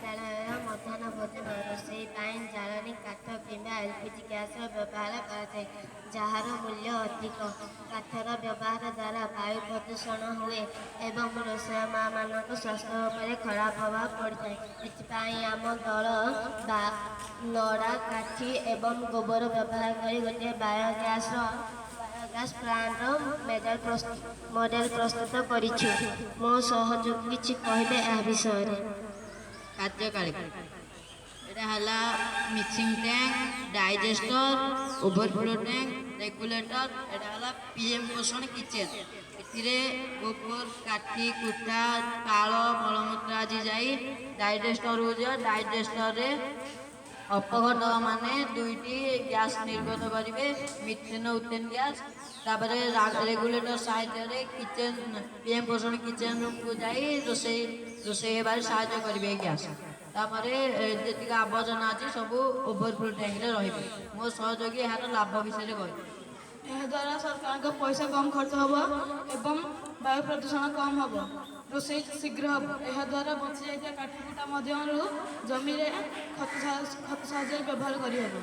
ବିଦ୍ୟାଳୟ ମଧ୍ୟାହ୍ନ ଭୋଜନ ରୋଷେଇ ପାଇଁ ଜାଳେଣୀ କାଠ କିମ୍ବା ଏଲ୍‌ପିଜି ଗ୍ୟାସ୍‌ର ବ୍ୟବହାର କରାଯାଏ, ଯାହାର ମୂଲ୍ୟ ଅଧିକ। କାଠର ବ୍ୟବହାର ଦ୍ୱାରା ବାୟୁ ପ୍ରଦୂଷଣ ହୁଏ ଏବଂ ରୋଷେଇୟାମାନଙ୍କ ସ୍ୱାସ୍ଥ୍ୟ ଉପରେ ଖରାପ ପ୍ରଭାବ ପଡ଼ିଥାଏ। ଏଥିପାଇଁ ଆମ ଦଳ ନଡ଼ା, କାଠି ଏବଂ ଗୋବର ବ୍ୟବହାର କରି ଗୋଟିଏ ବାୟୋଗ୍ୟାସ୍ ପ୍ଲାଣ୍ଟର ମଡେଲ ପ୍ରସ୍ତୁତ କରିଛୁ। ମୋ ସହଯୋଗୀ କିଛି କହିବେ ଏହା ବିଷୟରେ। କାର୍ଯ୍ୟକାରିତା এটা হলা মিক্সিং ট্যাঙ্ক, ডাইজেস্টর, ওভরফ্লো ট্যাঙ্ক, রেগুলেটর। এটা হলা পিএম পোষণ কিচেন। এটিরে গোবর, কাঠি, কুଟା, ପାଳ, ମଳମୂତ୍ର ଆଜି ଯାଇ ଡାଇଜେଷ୍ଟରକୁ ଯିବ। ଡାଇଜେଷ୍ଟରରେ ଅପଘଟକ ମାନେ ଦୁଇଟି ଗ୍ୟାସ୍ ନିର୍ଗତ କରିବେ, ମିଥେନ୍ ଓ ଇଥେନ୍ ଗ୍ୟାସ୍। ତାପରେ ରେଗୁଲେଟର ସାହାଯ୍ୟରେ କିଚେନ୍ ପିଏମ୍ ପୋଷଣ କିଚେନ୍ ରୁମ୍କୁ ଯାଇ ରୋଷେଇ ହେବାରେ ସାହାଯ୍ୟ କରିବେ ଏ ଗ୍ୟାସ୍। ତାପରେ ଯେତିକି ଆବର୍ଜନା ଅଛି ସବୁ ଓଭରଫ୍ଲୋ ଟ୍ୟାଙ୍କରେ ରହିବେ। ମୋ ସହଯୋଗୀ ଏହାର ଲାଭ ବିଷୟରେ କହିବେ। ଏହାଦ୍ୱାରା ସରକାରଙ୍କ ପଇସା କମ୍ ଖର୍ଚ୍ଚ ହେବ ଏବଂ ବାୟୁ ପ୍ରଦୂଷଣ କମ୍ ହେବ। ରୋଷେଇ ଶୀଘ୍ର ହେବ। ଏହାଦ୍ୱାରା ବଞ୍ଚିଯାଇଥିବା କାଠ କୁଟା ମଧ୍ୟରୁ ଜମିରେ ଖତ ସାହାଯ୍ୟରେ ବ୍ୟବହାର କରିହେବ।